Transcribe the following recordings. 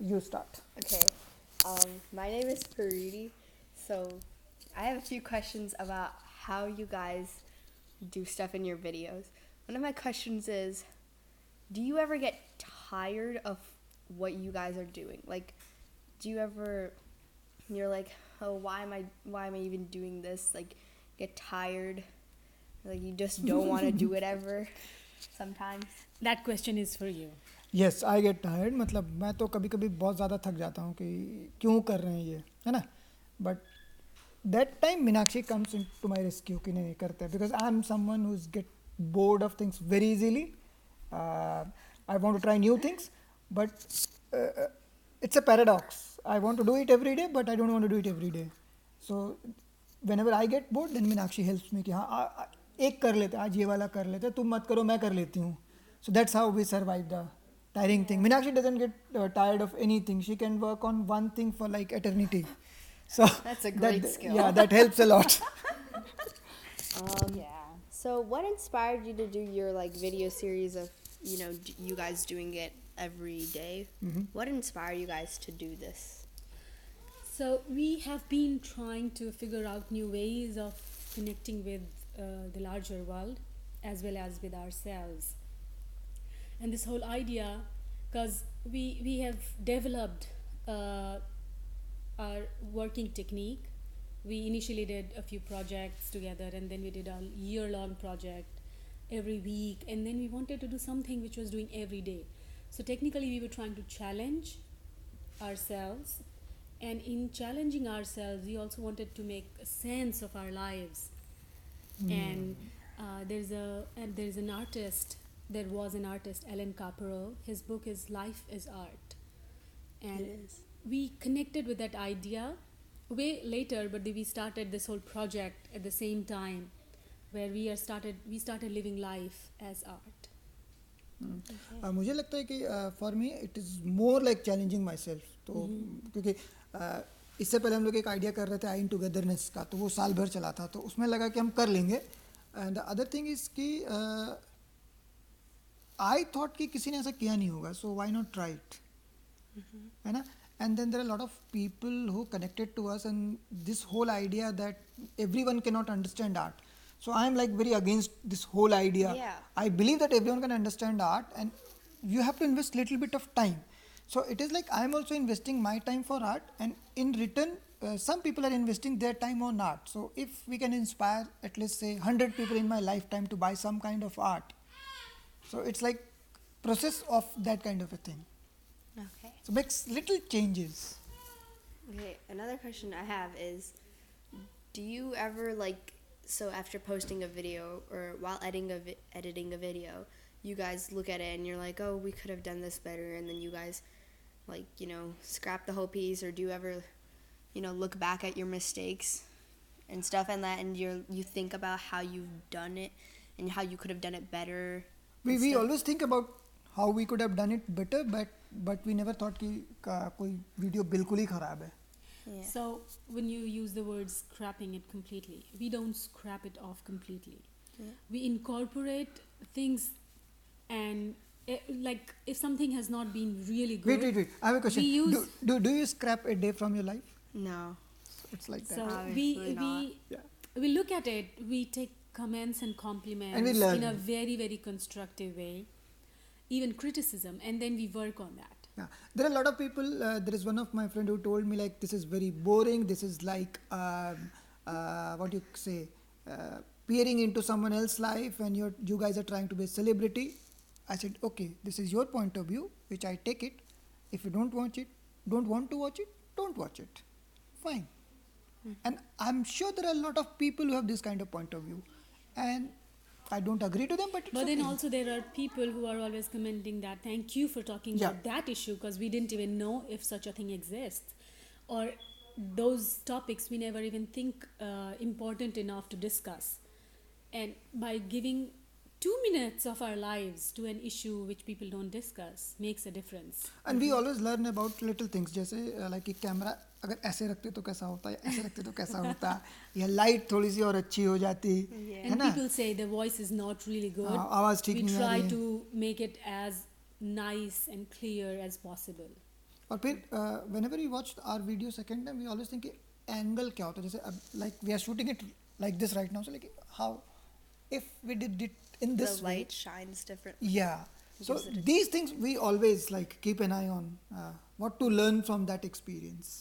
you start. Okay. My name is PARIDHI. So I have a few questions about how you guys do stuff in your videos. One of my questions is, do you ever get tired of what you guys are doing? Like, do you ever, you're like, oh, why am I even doing this? Like, get tired? Like, you just don't want to do it ever sometimes? That question is for you. Yes, I get tired. मतलब मैं तो कभी कभी बहुत ज़्यादा थक जाता हूँ कि क्यों कर रहे हैं ये, है ना. But that time Meenakshi comes in to my rescue कि नहीं करते, because I am someone who's get bored of things very easily. I want to try new things, but it's a paradox. I want to do it every day, but I don't want to do it every day. So whenever I get bored, then Meenakshi helps me कि हाँ एक कर लेते, आज ये वाला कर लेते, तुम मत करो मैं कर लेती हूँ. So that's how we survive the tiring thing. Meenakshi doesn't get tired of anything. She can work on one thing for like eternity. So That's a great skill. Yeah, that helps a lot. Yeah. So what inspired you to do your like video series of, you guys doing it every day? What inspired you guys to do this? So we have been trying to figure out new ways of connecting with the larger world as well as with ourselves. And this whole idea, because we have developed our working technique. We initially did a few projects together, and then we did a year-long project every week, and then we wanted to do something which was doing every day. So technically we were trying to challenge ourselves, and in challenging ourselves we also wanted to make a sense of our lives. And there was an artist, Alan Capero. His book is Life is Art, and It is. we connected with that idea way later, but we started this whole project at the same time, where we started living life as art. मुझे लगता है कि for me it is more like challenging my self. तो क्योंकि इससे पहले हम लोग एक आइडिया कर रहे थे आई इन टुगेदरनेस का, तो वो साल भर चला था, तो उसमें लगा कि हम कर लेंगे. And the other thing is कि आई थॉट कि किसी ने ऐसा किया नहीं होगा, सो वाई नॉट ट्राई इट, है ना. And then there are a lot of people who connected to us, and this whole idea that everyone cannot understand art. So I am like very against this whole idea. Yeah. I believe that everyone can understand art, and you have to invest little bit of time. So it is like I am also investing my time for art, and in return, some people are investing their time on art. So if we can inspire at least say 100 people in my lifetime to buy some kind of art, so it's like process of that kind of a thing. Okay. So makes little changes. Okay, another question I have is, do you ever so after posting a video or while editing a video, you guys look at it and you're like, oh, we could have done this better, and then you guys scrap the whole piece, or do you ever look back at your mistakes and stuff and you think about how you've done it and how you could have done it better? We always think about how we could have done it better, but we never thought कि कोई video बिल्कुल ही खराब है. Yeah. So when you use the word scrapping it completely, we don't scrap it off completely. Yeah. We incorporate things, and like if something has not been really good. Wait. I have a question. We use Do you scrap a day from your life? No. So it's like that. so Obviously we Yeah. we look at it. We take comments and compliments And we learn. in a very, very constructive way, even criticism, and then we work on that. Yeah. There are a lot of people. There is one of my friend who told me like this is very boring. This is like what you say, peering into someone else's life, and you guys are trying to be a celebrity. I said, okay, this is your point of view, which I take it. If you don't want to watch it, don't watch it. Fine. And I'm sure there are a lot of people who have this kind of point of view, and I don't agree to them, but it's But okay. then also there are people who are always commenting that thank you for talking Yeah. about that issue, because we didn't even know if such a thing exists, or those topics we never even think important enough to discuss. And by giving 2 minutes of our lives to an issue which people don't discuss makes a difference. And we always learn about little things, जैसे like कि camera अगर ऐसे रखते तो कैसा होता है, ऐसे रखते तो कैसा होता, या लाइट थोड़ी सी और अच्छी हो जाती, है And ना. people say the voice is not really good. आवाज़ ठीक We नहीं आ try रही है. to make it as nice and clear as possible. और फिर whenever we watch our video second time we always think कि angle क्या होता है, जैसे अब like we are shooting it like this right now, so like how if we did it in The this way. light shines different. Yeah. So Gives it a- these things we always like keep an eye on what to learn from that experience.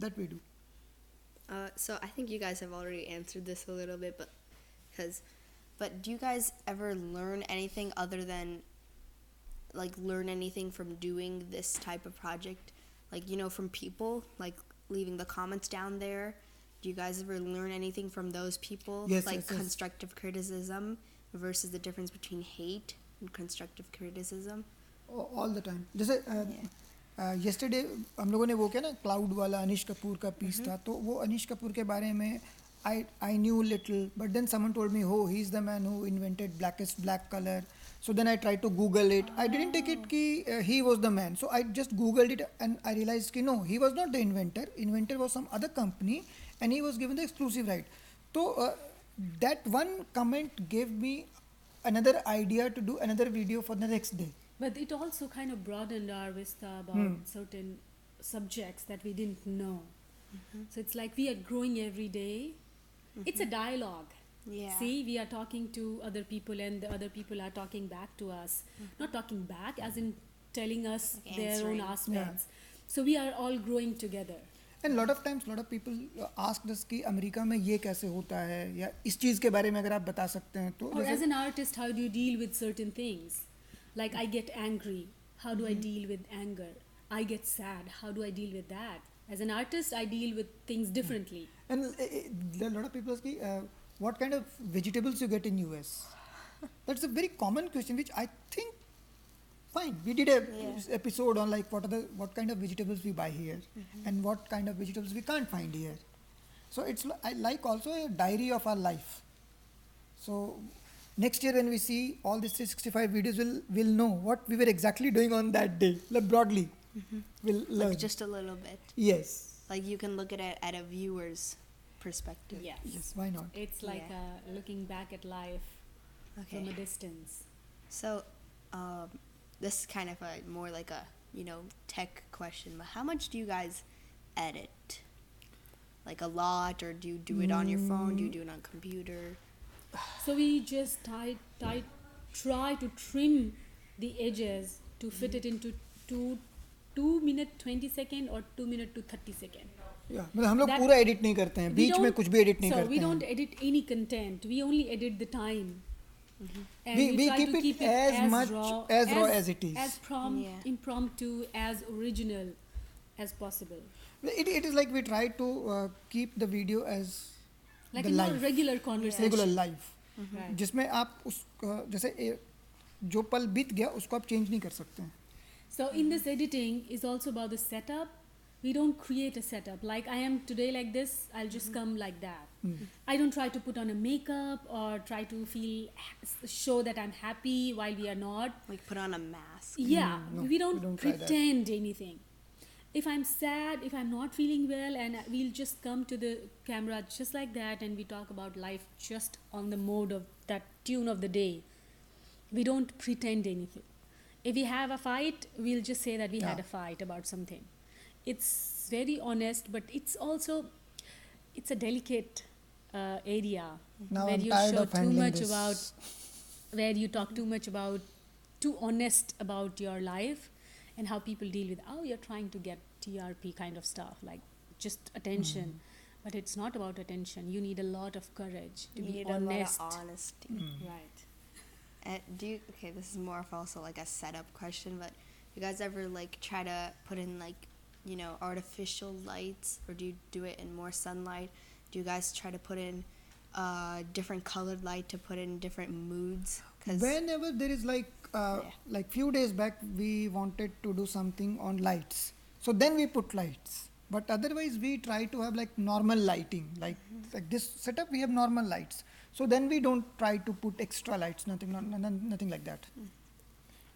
That we do. So I think you guys have already answered this a little bit, but do you guys ever learn anything other than like learn anything from doing this type of project? Like, you know, from people, like leaving the comments down there. Do you guys ever learn anything from those people? Yes, Like yes, yes. constructive criticism versus the difference between hate and constructive criticism? All the time. जैसे yesterday हम लोगों ने वो किया ना cloud वाला अनिश कपूर का piece था, तो वो अनिश कपूर के बारे में I knew little, but then someone told me, oh, he's the man who invented blackest black color. So then I tried to Google it. I didn't take it कि he was the man. So I just Googled it and I realized कि no, he was not the inventor. Inventor was some other company and he was given the exclusive right. So that one comment gave me another idea to do another video for the next day. But it also kind of broadened our vista about certain subjects that we didn't know. So it's like we are growing every day. It's a dialogue. Yeah. See, we are talking to other people and the other people are talking back to us. Not talking back as in telling us Like their own answering. aspects. So we are all growing together. And lot of times, lot of people ask us कि America में ये कैसे होता है या इस चीज़ के बारे में अगर आप बता सकते हैं तो Or as an artist, how do you deal with certain things? Like I get angry. How do I deal with anger? I get sad. How do I deal with that? As an artist, I deal with things differently. and there are a lot of people ask कि what kind of vegetables you get in US? That's a very common question which I think fine. We did a episode on like what kind of vegetables we buy here and what kind of vegetables we can't find here. So it's I like also a diary of our life. So next year when we see all these 365 videos, we'll know what we were exactly doing on that day. Like broadly, we'll learn. Like just a little bit. Yes. Like you can look at it at a viewer's perspective. Yes. Yes. Why not? It's like looking back at life from a distance. So, this is kind of more like a, you know, tech question, but how much do you guys edit? Like a lot, or do you do it on your phone? Do you do it on computer? So we just try to trim the edges to fit it into 2 minute 20 second or 2 minute to 30 second. Yeah. मतलब हम लोग That- पूरा edit नहीं करते हैं, We बीच में don't- कुछ भी एडिट नहीं so करते we हैं. don't edit any content. We only edit the time. And We try keep to it keep as much raw as it is. as Yeah. impromptu, as original as possible. It is like we try to keep the video as Like the a life, regular conversation. regular life, Right. जिसमें आप उस जैसे जो पल बीत गया उसको आप चेंज नहीं कर सकते हैं. So in this editing is also about the setup. We don't create a setup. Like I am today like this, I'll just come like that. I don't try to put on a makeup or try to show that I'm happy while we are not. Like put on a mask? Yeah, no, we don't we don't try that. pretend anything. If I'm sad, if I'm not feeling well, and we'll just come to the camera just like that and we talk about life just on the mode of that tune of the day. We don't pretend anything. If we have a fight, we'll just say that we had a fight about something. It's very honest, but it's also, it's a delicate area Now where I'm you tired show of too handling much this. where you talk too much about, too honest about your life and how people deal with, oh, you're trying to get TRP kind of stuff, like just attention. But it's not about attention. You need a lot of courage to You be need honest. a lot of honesty. Right. Okay, this is more of also like a setup question, but you guys ever like try to put in like, you know, artificial lights, or do you do it in more sunlight? Do you guys try to put in different colored light to put in different moods? Whenever there is like few days back we wanted to do something on lights, so then we put lights. But otherwise we try to have like normal lighting, like this setup we have normal lights. So then we don't try to put extra lights, nothing like that.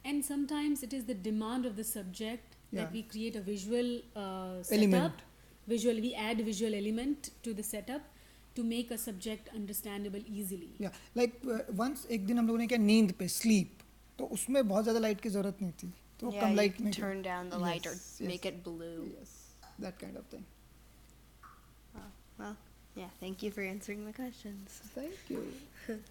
And sometimes it is the demand of the subject Yeah. that we create a visual setup. Element. We add visual element to the setup to make a subject understandable easily. Yeah, like once एक दिन हम लोगों ने किया नींद पे, sleep, तो उसमें बहुत ज़्यादा लाइट की ज़रूरत नहीं थी. तो Yeah, come you light can में turn down the light or Yes, make yes, it blue. yes, that kind of thing. Well, yeah, thank you for answering my questions. Thank you.